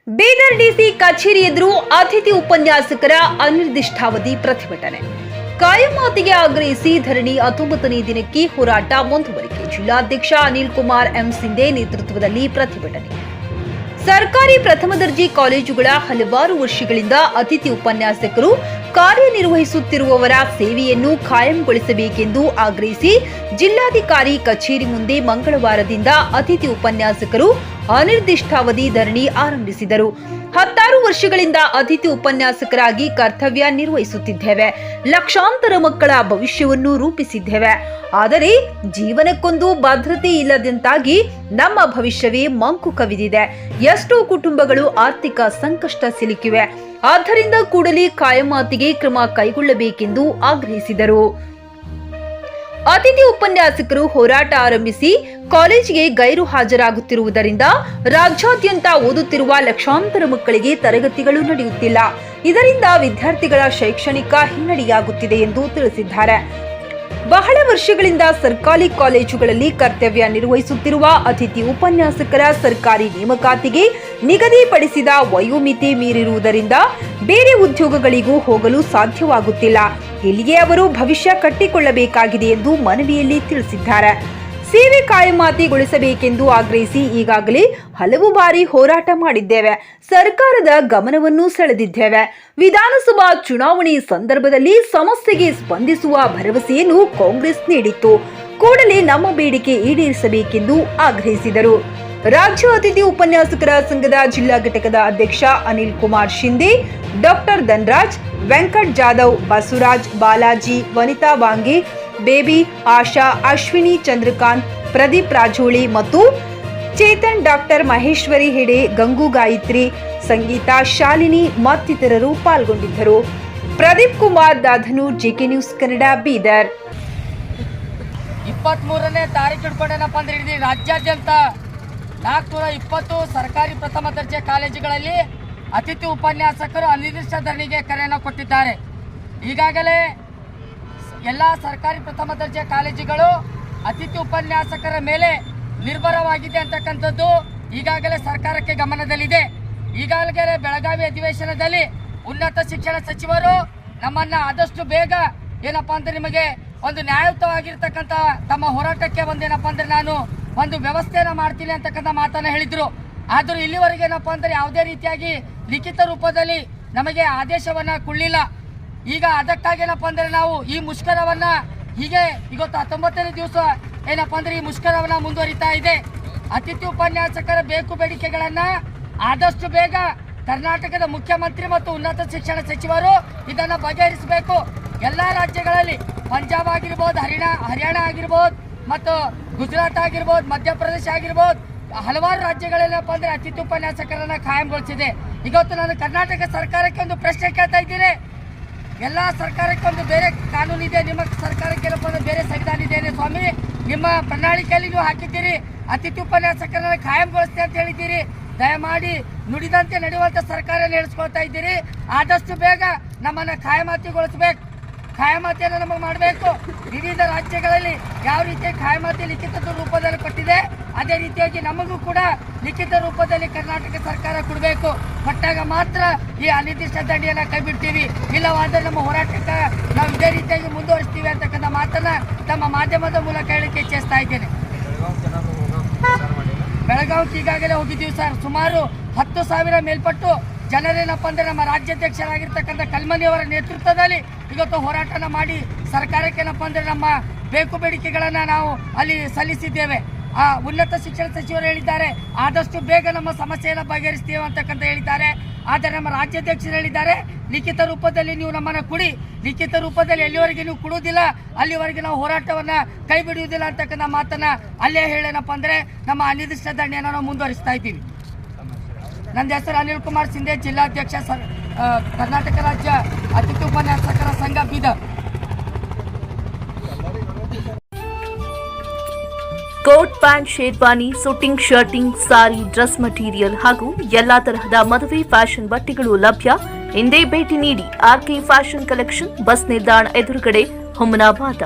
Bidar DC ಕಚೇರಿ ಎದುರು ಅತಿಥಿ ಉಪನ್ಯಾಸಕರ ಅನಿರ್ದಿಷ್ಟಾವಧಿ ಪ್ರತಿಭಟನೆ. ಕಾಯಂ ಮಾತಿಗೆ ಆಗ್ರಹಿಸಿ ಧರಣಿ 19ನೇ ದಿನಕ್ಕೆ ಹೋರಾಟ ಮುಂದುವರಿಕೆ. ಜಿಲ್ಲಾಧ್ಯಕ್ಷ ಅನಿಲ್ ಕುಮಾರ್ ಎಂ ಸಿಂಧೆ ನೇತೃತ್ವದಲ್ಲಿ ಪ್ರತಿಭಟನೆ. ಸರ್ಕಾರಿ ಪ್ರಥಮ ದರ್ಜೆ ಕಾಲೇಜುಗಳ ಹಲವಾರು ವರ್ಷಗಳಿಂದ ಅತಿಥಿ ಉಪನ್ಯಾಸಕರು ಕಾರ್ಯನಿರ್ವಹಿಸುತ್ತಿರುವವರ ಸೇವೆಯನ್ನು ಖಾಯಂಗೊಳಿಸಬೇಕೆಂದು ಆಗ್ರಹಿಸಿ ಜಿಲ್ಲಾಧಿಕಾರಿ ಕಚೇರಿ ಮುಂದೆ ಮಂಗಳವಾರದಿಂದ ಅತಿಥಿ ಉಪನ್ಯಾಸಕರು ಅನಿರ್ದಿಷ್ಟಾವಧಿ ಧರಣಿ ಆರಂಭಿಸಿದರು. 16 ವರ್ಷಗಳಿಂದ ಅತಿಥಿ ಉಪನ್ಯಾಸಕರಾಗಿ ಕರ್ತವ್ಯ ನಿರ್ವಹಿಸುತ್ತಿದ್ದೇವೆ. ಲಕ್ಷಾಂತರ ಮಕ್ಕಳ ಭವಿಷ್ಯವನ್ನು ರೂಪಿಸಿದ್ದೇವೆ. ಆದರೆ ಜೀವನಕ್ಕೊಂದು ಭದ್ರತೆ ಇಲ್ಲದಂತಾಗಿ ನಮ್ಮ ಭವಿಷ್ಯವೇ ಮಂಕು ಕವಿದಿದೆ. ಎಷ್ಟೋ ಕುಟುಂಬಗಳು ಆರ್ಥಿಕ ಸಂಕಷ್ಟ ಸಿಲುಕಿವೆ. ಆದ್ದರಿಂದ ಕೂಡಲೇ ಕಾಯಂ ಮಾತಿಗೆ ಕ್ರಮ ಕೈಗೊಳ್ಳಬೇಕೆಂದು ಆಗ್ರಹಿಸಿದರು. ಅತಿಥಿ ಉಪನ್ಯಾಸಕರು ಹೋರಾಟ ಆರಂಭಿಸಿ ಕಾಲೇಜಿಗೆ ಗೈರು ಹಾಜರಾಗುತ್ತಿರುವುದರಿಂದ ರಾಜ್ಯಾದ್ಯಂತ ಓದುತ್ತಿರುವ ಲಕ್ಷಾಂತರ ಮಕ್ಕಳಿಗೆ ತರಗತಿಗಳು ನಡೆಯುತ್ತಿಲ್ಲ. ಇದರಿಂದ ವಿದ್ಯಾರ್ಥಿಗಳ ಶೈಕ್ಷಣಿಕ ಹಿನ್ನಡೆಯಾಗುತ್ತಿದೆ ಎಂದು ತಿಳಿಸಿದ್ದಾರೆ. ಬಹಳ ವರ್ಷಗಳಿಂದ ಸರ್ಕಾರಿ ಕಾಲೇಜುಗಳಲ್ಲಿ ಕರ್ತವ್ಯ ನಿರ್ವಹಿಸುತ್ತಿರುವ ಅತಿಥಿ ಉಪನ್ಯಾಸಕರ ಸರ್ಕಾರಿ ನೇಮಕಾತಿಗೆ ನಿಗದಿಪಡಿಸಿದ ವಯೋಮಿತಿ ಮೀರಿರುವುದರಿಂದ ಬೇರೆ ಉದ್ಯೋಗಗಳಿಗೂ ಹೋಗಲು ಸಾಧ್ಯವಾಗುತ್ತಿಲ್ಲ. ಇಲ್ಲಿಯೇ ಅವರು ಭವಿಷ್ಯ ಕಟ್ಟಿಕೊಳ್ಳಬೇಕಾಗಿದೆ ಎಂದು ಮನವಿಯಲ್ಲಿ ತಿಳಿಸಿದ್ದಾರೆ. ಸೇವೆ ಕಾಯಮಾತಿಗೊಳಿಸಬೇಕೆಂದು ಆಗ್ರಹಿಸಿ ಈಗಾಗಲೇ ಹಲವು ಬಾರಿ ಹೋರಾಟ ಮಾಡಿದ್ದೇವೆ. ಸರ್ಕಾರದ ಗಮನವನ್ನು ಸೆಳೆದಿದ್ದೇವೆ. ವಿಧಾನಸಭಾ ಚುನಾವಣೆ ಸಂದರ್ಭದಲ್ಲಿ ಸಮಸ್ಯೆಗೆ ಸ್ಪಂದಿಸುವ ಭರವಸೆಯನ್ನು ಕಾಂಗ್ರೆಸ್ ನೀಡಿತ್ತು. ಕೂಡಲೇ ನಮ್ಮ ಬೇಡಿಕೆ ಈಡೇರಿಸಬೇಕೆಂದು ಆಗ್ರಹಿಸಿದರು. ರಾಜ್ಯ ಅತಿಥಿ ಉಪನ್ಯಾಸಕರ ಸಂಘದ ಜಿಲ್ಲಾ ಘಟಕದ ಅಧ್ಯಕ್ಷ ಅನಿಲ್ ಕುಮಾರ್ ಶಿಂಧೆ, ಡಾಕ್ಟರ್ ಧನ್ರಾಜ್, ವೆಂಕಟ್ ಜಾಧವ್, ಬಸವರಾಜ್, ಬಾಲಾಜಿ, ವನಿತಾ ವಾಂಗೆ, ಬೇಬಿ, ಆಶಾ, ಅಶ್ವಿನಿ, ಚಂದ್ರಕಾಂತ್, ಪ್ರದೀಪ್ ರಾಜೋಳಿ ಮತ್ತು ಚೇತನ್, ಡಾಕ್ಟರ್ ಮಹೇಶ್ವರಿ ಹೆಡೆ, ಗಂಗು ಗಾಯತ್ರಿ, ಸಂಗೀತಾ, ಶಾಲಿನಿ ಮತ್ತಿತರರು ಪಾಲ್ಗೊಂಡಿದ್ದರು. Pradeep Kumar Dadhanur, JK News Kannada, Bidar. 23ನೇ ತಾರೀಕು ಹಿಡ್ಕೊಂಡೇನಪ್ಪ ಅಂದ್ರೆ ಇಡೀ ರಾಜ್ಯಾದ್ಯಂತ 420 ಸರ್ಕಾರಿ ಪ್ರಥಮ ದರ್ಜೆ ಕಾಲೇಜುಗಳಲ್ಲಿ ಅತಿಥಿ ಉಪನ್ಯಾಸಕರು ಅನಿರ್ದಿಷ್ಟ ಧರಣಿಗೆ ಕರೆಯನ್ನು ಕೊಟ್ಟಿದ್ದಾರೆ. ಈಗಾಗಲೇ ಎಲ್ಲ ಸರ್ಕಾರಿ ಪ್ರಥಮ ದರ್ಜೆ ಕಾಲೇಜುಗಳು ಅತಿಥಿ ಉಪನ್ಯಾಸಕರ ಮೇಲೆ ನಿರ್ಭರವಾಗಿದೆ ಅಂತಕ್ಕಂಥದ್ದು ಈಗಾಗಲೇ ಸರ್ಕಾರಕ್ಕೆ ಗಮನದಲ್ಲಿದೆ. ಈಗಾಗಲೇ ಬೆಳಗಾವಿ ಅಧಿವೇಶನದಲ್ಲಿ ಉನ್ನತ ಶಿಕ್ಷಣ ಸಚಿವರು ನಮ್ಮನ್ನ ಆದಷ್ಟು ಬೇಗ ಏನಪ್ಪಾ ಅಂದ್ರೆ ನಿಮಗೆ ಒಂದು ನ್ಯಾಯಯುತವಾಗಿರ್ತಕ್ಕಂಥ ತಮ್ಮ ಹೋರಾಟಕ್ಕೆ ಒಂದೇನಪ್ಪ ಅಂದ್ರೆ ನಾನು ಒಂದು ವ್ಯವಸ್ಥೆಯನ್ನ ಮಾಡ್ತೀನಿ ಅಂತಕ್ಕಂಥ ಮಾತನ್ನ ಹೇಳಿದ್ರು. ಆದರೂ ಇಲ್ಲಿವರೆಗೆ ಏನಪ್ಪಾ ಅಂದ್ರೆ ಯಾವುದೇ ರೀತಿಯಾಗಿ ಲಿಖಿತ ರೂಪದಲ್ಲಿ ನಮಗೆ ಆದೇಶವನ್ನ ಕೊಡಲಿಲ್ಲ. ಈಗ ಅದಕ್ಕಾಗಿ ಏನಪ್ಪಾ ಅಂದ್ರೆ ನಾವು ಈ ಮುಷ್ಕರವನ್ನ ಹೀಗೆ ಇವತ್ತು 19ನೇ ದಿವಸ ಏನಪ್ಪಾ ಅಂದ್ರೆ ಈ ಮುಷ್ಕರವನ್ನ ಮುಂದುವರಿತಾ ಇದೆ. ಅತಿಥಿ ಉಪನ್ಯಾಸಕರ ಬೇಡಿಕೆಗಳನ್ನ ಆದಷ್ಟು ಬೇಗ ಕರ್ನಾಟಕದ ಮುಖ್ಯಮಂತ್ರಿ ಮತ್ತು ಉನ್ನತ ಶಿಕ್ಷಣ ಸಚಿವರು ಇದನ್ನ ಬಗೆಹರಿಸಬೇಕು. ಎಲ್ಲಾ ರಾಜ್ಯಗಳಲ್ಲಿ ಪಂಜಾಬ್ ಆಗಿರ್ಬೋದು, ಹರಿಯಾಣ ಆಗಿರ್ಬೋದು, ಮತ್ತು ಗುಜರಾತ್ ಆಗಿರ್ಬೋದು, ಮಧ್ಯಪ್ರದೇಶ ಆಗಿರ್ಬೋದು, ಹಲವಾರು ರಾಜ್ಯಗಳೇನಪ್ಪ ಅಂದ್ರೆ ಅತಿಥಿ ಉಪನ್ಯಾಸಕರನ್ನ ಖಾಯಂಗೊಳಿಸಿದೆ. ಇವತ್ತು ನಾನು ಕರ್ನಾಟಕ ಸರ್ಕಾರಕ್ಕೆ ಒಂದು ಪ್ರಶ್ನೆ ಕೇಳ್ತಾ ಇದ್ದೀನಿ. ಎಲ್ಲ ಸರ್ಕಾರಕ್ಕೆ ಒಂದು ಬೇರೆ ಕಾನೂನು ಇದೆ, ನಿಮ್ಮ ಸರ್ಕಾರಕ್ಕೆ ಏನಪ್ಪ ಅಂದ್ರೆ ಬೇರೆ ಸಂವಿಧಾನ ಇದೆ ಸ್ವಾಮಿ. ನಿಮ್ಮ ಪ್ರಣಾಳಿಕೆಯಲ್ಲಿ ನೀವು ಹಾಕಿದ್ದೀರಿ ಅತಿಥಿ ಉಪನ್ಯಾಸಕರನ್ನ ಖಾಯಂಗೊಳಿಸ್ತೆ ಅಂತ ಹೇಳಿದ್ದೀರಿ. ದಯಮಾಡಿ ನುಡಿದಂತೆ ನಡೆಯುವಂತ ಸರ್ಕಾರ ನಡೆಸ್ಕೊಳ್ತಾ ಇದ್ದೀರಿ. ಆದಷ್ಟು ಬೇಗ ನಮ್ಮನ್ನ ಖಾಯಮಾತಿಗೊಳಿಸಬೇಕು. ಖಾಯಮಾತಿಯನ್ನು ನಮಗೆ ಮಾಡಬೇಕು. ವಿವಿಧ ರಾಜ್ಯಗಳಲ್ಲಿ ಯಾವ ರೀತಿ ಖಾಯಮಾತಿ ಲಿಖಿತ ರೂಪದಲ್ಲಿ ಕೊಟ್ಟಿದೆ ಅದೇ ರೀತಿಯಾಗಿ ನಮಗೂ ಕೂಡ ಲಿಖಿತ ರೂಪದಲ್ಲಿ ಕರ್ನಾಟಕ ಸರ್ಕಾರ ಕೊಡಬೇಕು. ಕೊಟ್ಟಾಗ ಮಾತ್ರ ಈ ಅನಿರ್ದಿಷ್ಟ ದಂಡಿಯನ್ನ ಕೈ ಬಿಡ್ತೀವಿ. ಇಲ್ಲವಾದ್ರೆ ನಮ್ಮ ಹೋರಾಟಕ್ಕೆ ನಾವು ಇದೇ ರೀತಿಯಾಗಿ ಮುಂದುವರಿಸ್ತೀವಿ ಅಂತಕ್ಕಂಥ ಮಾತನ್ನ ತಮ್ಮ ಮಾಧ್ಯಮದ ಮೂಲಕ ಹೇಳಿಕೆ ಇಚ್ಛಿಸ್ತಾ ಇದ್ದೇನೆ. ಬೆಳಗಾವಿಗೆ ಈಗಾಗಲೇ ಹೋಗಿದ್ದೀವಿ ಸರ್. ಸುಮಾರು 10,000 ಮೇಲ್ಪಟ್ಟು ಜನರೇನಪ್ಪ ಅಂದ್ರೆ ನಮ್ಮ ರಾಜ್ಯಾಧ್ಯಕ್ಷರಾಗಿರ್ತಕ್ಕಂಥ ಕಲ್ಮನಿಯವರ ನೇತೃತ್ವದಲ್ಲಿ ಇವತ್ತು ಹೋರಾಟನ ಮಾಡಿ ಸರ್ಕಾರಕ್ಕೆ ಏನಪ್ಪ ಅಂದ್ರೆ ನಮ್ಮ ಬೇಡಿಕೆಗಳನ್ನ ನಾವು ಅಲ್ಲಿ ಸಲ್ಲಿಸಿದ್ದೇವೆ. ಉನ್ನತ ಶಿಕ್ಷಣ ಸಚಿವರು ಹೇಳಿದ್ದಾರೆ ಆದಷ್ಟು ಬೇಗ ನಮ್ಮ ಸಮಸ್ಯೆಯನ್ನು ಬಗೆಹರಿಸ್ತೀವಿ ಅಂತಕ್ಕಂಥ ಹೇಳಿದ್ದಾರೆ. ಆದರೆ ನಮ್ಮ ರಾಜ್ಯಾಧ್ಯಕ್ಷರು ಹೇಳಿದ್ದಾರೆ ಲಿಖಿತ ರೂಪದಲ್ಲಿ ನೀವು ನಮ್ಮನ್ನ ಕೊಡಿ. ಲಿಖಿತ ರೂಪದಲ್ಲಿ ಎಲ್ಲಿವರೆಗೆ ನೀವು ಕೊಡುವುದಿಲ್ಲ ಅಲ್ಲಿವರೆಗೆ ನಾವು ಹೋರಾಟವನ್ನ ಕೈ ಬಿಡುವುದಿಲ್ಲ ಅಂತಕ್ಕಂಥ ಮಾತನ್ನ ಅಲ್ಲೇ ಹೇಳೇನಪ್ಪ ಅಂದ್ರೆ ನಮ್ಮ ಅನಿರ್ದಿಷ್ಟ ಧರಣಿಯನ್ನು ನಾವು ಮುಂದುವರಿಸ್ತಾ ಇದ್ದೀವಿ. ನನ್ನ ಹೆಸರು ಅನಿಲ್ ಕುಮಾರ್ ಶಿಂಧೆ, ಜಿಲ್ಲಾಧ್ಯಕ್ಷ, ಕರ್ನಾಟಕ ರಾಜ್ಯ ಅತಿಥಿ ಉಪನ್ಯಾಸಕರ ಸಂಘ, Bidar. Coat pant, sherwani, suiting, shirting, sari, dress material ಹಾಗೂ ಎಲ್ಲಾ ತರಹದ ಮದುವೆ ಫ್ಯಾಷನ್ ಬಟ್ಟೆಗಳು ಲಭ್ಯ. ಹಿಂದೆ ಭೇಟಿ ನೀಡಿ. ಆರ್ಕೆ ಫ್ಯಾಷನ್ ಕಲೆಕ್ಷನ್, ಬಸ್ ನಿಲ್ದಾಣ ಎದುರುಗಡೆ, ಹುಮನಾಬಾದ.